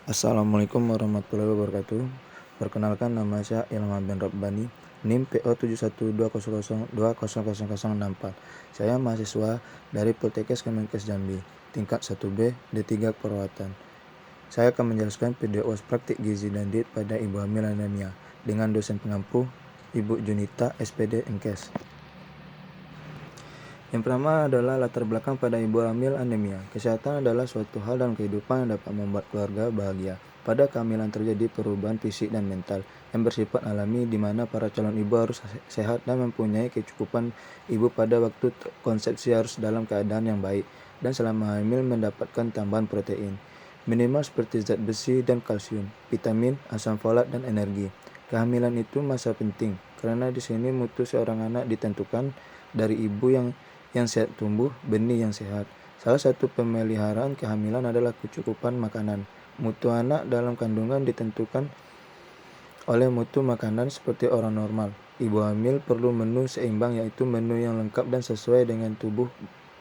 Assalamualaikum warahmatullahi wabarakatuh. Perkenalkan, nama saya Ilham bin Rabbani, NIM PO 712002000064. Saya mahasiswa dari Poltekkes Kemenkes Jambi, tingkat 1B, D3 Keperawatan. Saya akan menjelaskan PDOS praktik gizi dan diet pada ibu hamil anemia dengan dosen pengampu Ibu Junita, SPD Enkes. Yang pertama adalah latar belakang pada ibu hamil anemia. Kesehatan adalah suatu hal dalam kehidupan yang dapat membuat keluarga bahagia. Pada kehamilan terjadi perubahan fisik dan mental yang bersifat alami, di mana para calon ibu harus sehat dan mempunyai kecukupan. Ibu pada waktu konsepsi harus dalam keadaan yang baik dan selama hamil mendapatkan tambahan protein minimal seperti zat besi dan kalsium, vitamin, asam folat, dan energi. Kehamilan itu masa penting karena di sini mutu seorang anak ditentukan dari ibu yang sehat tumbuh, benih yang sehat. Salah satu pemeliharaan kehamilan adalah kecukupan makanan. Mutu anak dalam kandungan ditentukan oleh mutu makanan seperti orang normal. Ibu hamil perlu menu seimbang, yaitu menu yang lengkap dan sesuai dengan tubuh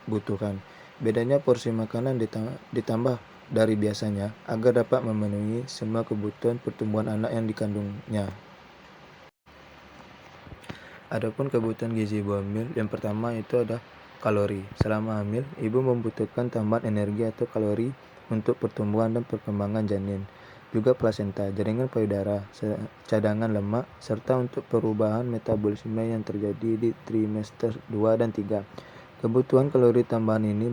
butuhkan. Bedanya porsi makanan ditambah dari biasanya agar dapat memenuhi semua kebutuhan pertumbuhan anak yang dikandungnya. Adapun kebutuhan gizi ibu hamil, yang pertama itu ada kalori. Selama hamil, ibu membutuhkan tambahan energi atau kalori untuk pertumbuhan dan perkembangan janin. Juga plasenta, jaringan payudara, cadangan lemak, serta untuk perubahan metabolisme yang terjadi di trimester 2 dan 3. Kebutuhan kalori tambahan ini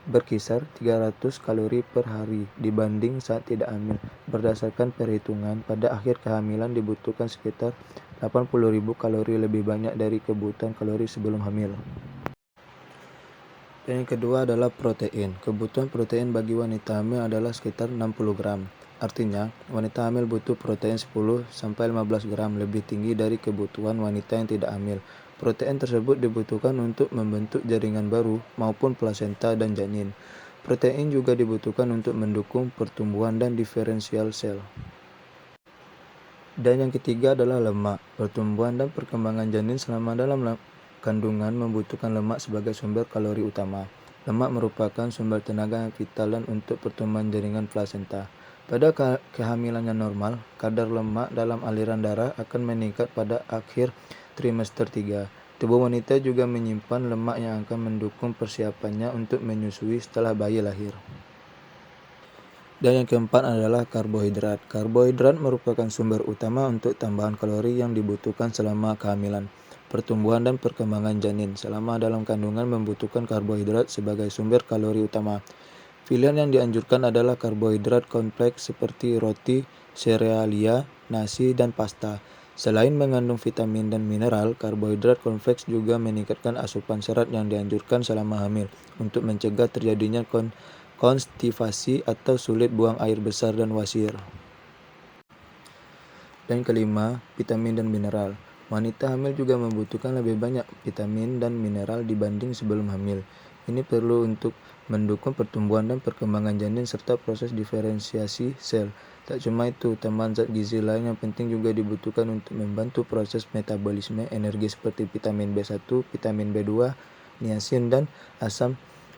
berkisar 300 kalori per hari dibanding saat tidak hamil. Berdasarkan perhitungan, pada akhir kehamilan dibutuhkan sekitar 80.000 kalori lebih banyak dari kebutuhan kalori sebelum hamil. Dan yang kedua adalah protein. Kebutuhan protein bagi wanita hamil adalah sekitar 60 gram. Artinya, wanita hamil butuh protein 10-15 gram lebih tinggi dari kebutuhan wanita yang tidak hamil. Protein tersebut dibutuhkan untuk membentuk jaringan baru maupun plasenta dan janin. Protein juga dibutuhkan untuk mendukung pertumbuhan dan diferensial sel. Dan yang ketiga adalah lemak. Pertumbuhan dan perkembangan janin selama dalam kandungan membutuhkan lemak sebagai sumber kalori utama. Lemak merupakan sumber tenaga yang vital dan untuk pertumbuhan jaringan plasenta. Pada kehamilan yang normal, kadar lemak dalam aliran darah akan meningkat pada akhir trimester 3. Tubuh wanita juga menyimpan lemak yang akan mendukung persiapannya untuk menyusui setelah bayi lahir. Dan yang keempat adalah karbohidrat. Karbohidrat merupakan sumber utama untuk tambahan kalori yang dibutuhkan selama kehamilan. Pertumbuhan dan perkembangan janin selama dalam kandungan membutuhkan karbohidrat sebagai sumber kalori utama. Pilihan yang dianjurkan adalah karbohidrat kompleks seperti roti, serealia, nasi, dan pasta. Selain mengandung vitamin dan mineral, karbohidrat kompleks juga meningkatkan asupan serat yang dianjurkan selama hamil untuk mencegah terjadinya konstipasi atau sulit buang air besar dan wasir. Dan kelima, vitamin dan mineral. Wanita hamil juga membutuhkan lebih banyak vitamin dan mineral dibanding sebelum hamil. Ini perlu untuk mendukung pertumbuhan dan perkembangan janin serta proses diferensiasi sel. Tak cuma itu, tambahan zat gizi lain yang penting juga dibutuhkan untuk membantu proses metabolisme energi seperti vitamin B1, vitamin B2, niacin, dan asam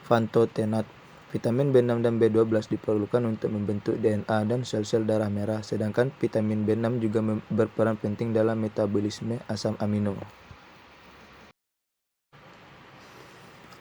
pantotenat. Vitamin B6 dan B12 diperlukan untuk membentuk DNA dan sel-sel darah merah, sedangkan vitamin B6 juga berperan penting dalam metabolisme asam amino.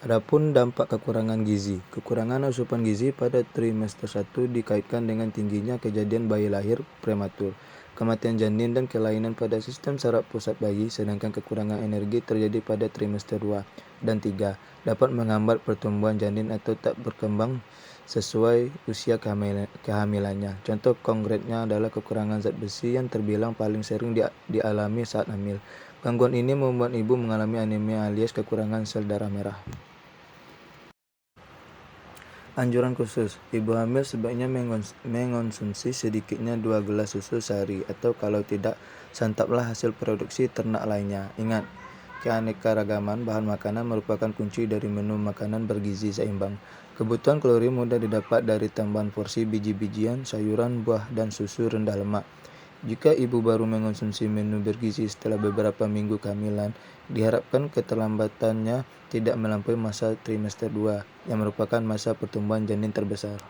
Adapun dampak kekurangan gizi. Kekurangan asupan gizi pada trimester 1 dikaitkan dengan tingginya kejadian bayi lahir prematur, kematian janin, dan kelainan pada sistem saraf pusat bayi, sedangkan kekurangan energi terjadi pada trimester 2 dan 3, dapat menghambat pertumbuhan janin atau tak berkembang sesuai usia kehamilannya. Contoh konkretnya adalah kekurangan zat besi yang terbilang paling sering dialami saat hamil. Gangguan ini membuat ibu mengalami anemia alias kekurangan sel darah merah. Anjuran khusus, ibu hamil sebaiknya mengonsumsi sedikitnya 2 gelas susu sehari, atau kalau tidak, santaplah hasil produksi ternak lainnya. Ingat, keanekaragaman bahan makanan merupakan kunci dari menu makanan bergizi seimbang. Kebutuhan kalori mudah didapat dari tambahan porsi biji-bijian, sayuran, buah, dan susu rendah lemak. Jika ibu baru mengonsumsi menu bergizi setelah beberapa minggu kehamilan, diharapkan keterlambatannya tidak melampaui masa trimester 2, yang merupakan masa pertumbuhan janin terbesar.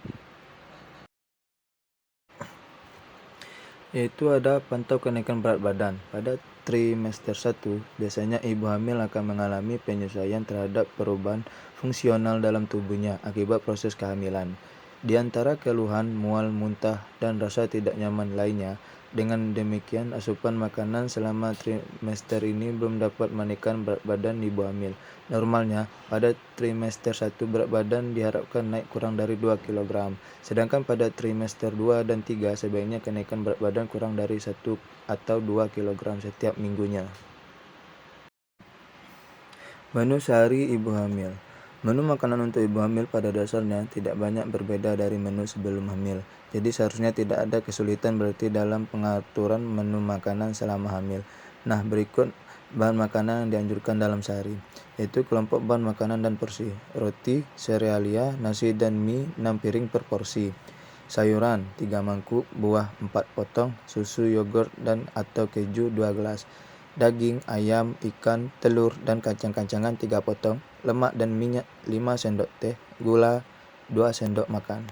yaitu ada pantau kenaikan berat badan. Pada trimester 1, biasanya ibu hamil akan mengalami penyesuaian terhadap perubahan fungsional dalam tubuhnya akibat proses kehamilan. Di antara keluhan, mual, muntah, dan rasa tidak nyaman lainnya. Dengan demikian, asupan makanan selama trimester ini belum dapat menaikkan berat badan ibu hamil. Normalnya, pada trimester 1 berat badan diharapkan naik kurang dari 2 kg. Sedangkan pada trimester 2 dan 3 sebaiknya kenaikan berat badan kurang dari 1 atau 2 kg setiap minggunya. Menu sehari ibu hamil. Menu makanan untuk ibu hamil pada dasarnya tidak banyak berbeda dari menu sebelum hamil. Jadi seharusnya tidak ada kesulitan berarti dalam pengaturan menu makanan selama hamil. Nah, berikut bahan makanan yang dianjurkan dalam sehari, yaitu kelompok bahan makanan dan porsi. Roti, serealia, nasi dan mie 6 piring per porsi. Sayuran 3 mangkuk, buah 4 potong, susu, yogurt dan atau keju 2 gelas. Daging, ayam, ikan, telur, dan kacang-kacangan 3 potong, lemak dan minyak 5 sendok teh, gula 2 sendok makan.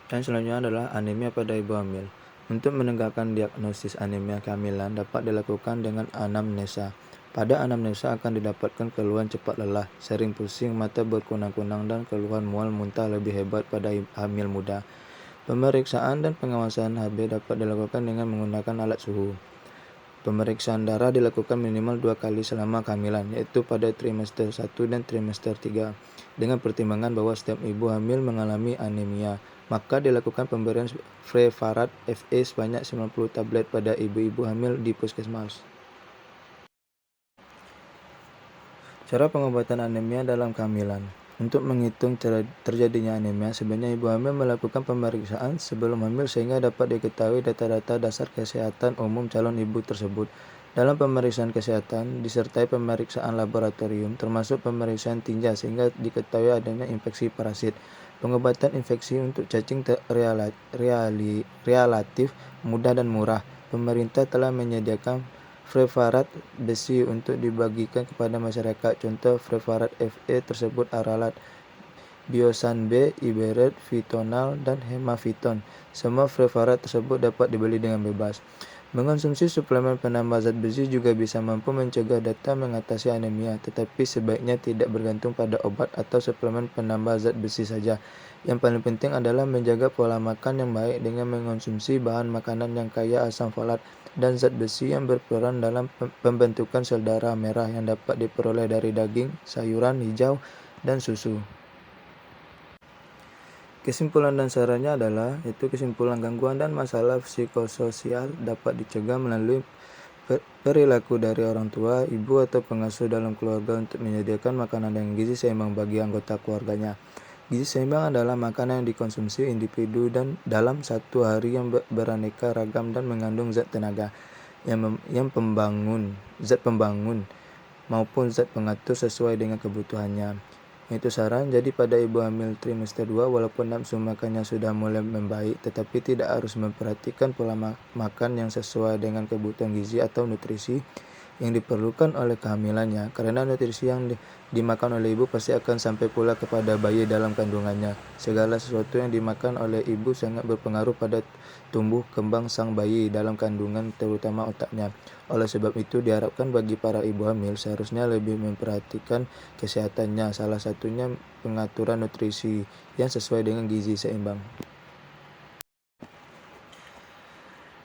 Dan selanjutnya adalah anemia pada ibu hamil. Untuk menegakkan diagnosis anemia kehamilan dapat dilakukan dengan anamnesa. Pada anamnesa akan didapatkan keluhan cepat lelah, sering pusing, mata berkunang-kunang, dan keluhan mual muntah lebih hebat pada hamil muda. Pemeriksaan dan pengawasan HB dapat dilakukan dengan menggunakan alat suhu. Pemeriksaan darah dilakukan minimal 2 kali selama kehamilan, yaitu pada trimester 1 dan trimester 3. Dengan pertimbangan bahwa setiap ibu hamil mengalami anemia, maka dilakukan pemberian Preparat FE sebanyak 90 tablet pada ibu-ibu hamil di puskesmas. Cara pengobatan anemia dalam kehamilan. Untuk menghitung terjadinya anemia, sebaiknya ibu hamil melakukan pemeriksaan sebelum hamil sehingga dapat diketahui data-data dasar kesehatan umum calon ibu tersebut. Dalam pemeriksaan kesehatan, disertai pemeriksaan laboratorium, termasuk pemeriksaan tinja sehingga diketahui adanya infeksi parasit. Pengobatan infeksi untuk cacing relatif mudah dan murah. Pemerintah telah menyediakan preparat besi untuk dibagikan kepada masyarakat. Contoh preparat FE tersebut adalah Biosan B, Iberate, Fitonal, dan Hemaviton. Semua preparat tersebut dapat dibeli dengan bebas. Mengonsumsi suplemen penambah zat besi juga bisa mampu mencegah data mengatasi anemia, tetapi sebaiknya tidak bergantung pada obat atau suplemen penambah zat besi saja. Yang paling penting adalah menjaga pola makan yang baik dengan mengonsumsi bahan makanan yang kaya asam folat dan zat besi yang berperan dalam pembentukan sel darah merah yang dapat diperoleh dari daging, sayuran hijau, dan susu. Kesimpulan dan sarannya adalah, yaitu kesimpulan gangguan dan masalah psikososial dapat dicegah melalui perilaku dari orang tua, ibu atau pengasuh dalam keluarga untuk menyediakan makanan dengan gizi seimbang bagi anggota keluarganya. Gizi seimbang adalah makanan yang dikonsumsi individu dan dalam satu hari yang beraneka ragam dan mengandung zat tenaga, zat pembangun maupun zat pengatur sesuai dengan kebutuhannya. Itu saran. Jadi pada ibu hamil trimester 2, walaupun nafsu makannya sudah mulai membaik, tetapi tidak harus memperhatikan pola makan yang sesuai dengan kebutuhan gizi atau nutrisi yang diperlukan oleh kehamilannya, karena nutrisi yang dimakan oleh ibu pasti akan sampai pula kepada bayi dalam kandungannya. Segala sesuatu yang dimakan oleh ibu sangat berpengaruh pada tumbuh kembang sang bayi dalam kandungan, terutama otaknya. Oleh sebab itu diharapkan bagi para ibu hamil seharusnya lebih memperhatikan kesehatannya, salah satunya pengaturan nutrisi yang sesuai dengan gizi seimbang.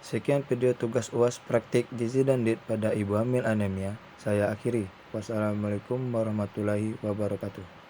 Sekian video tugas UAS praktik gizi dan diet pada ibu hamil anemia. Saya akhiri. Wassalamualaikum warahmatullahi wabarakatuh.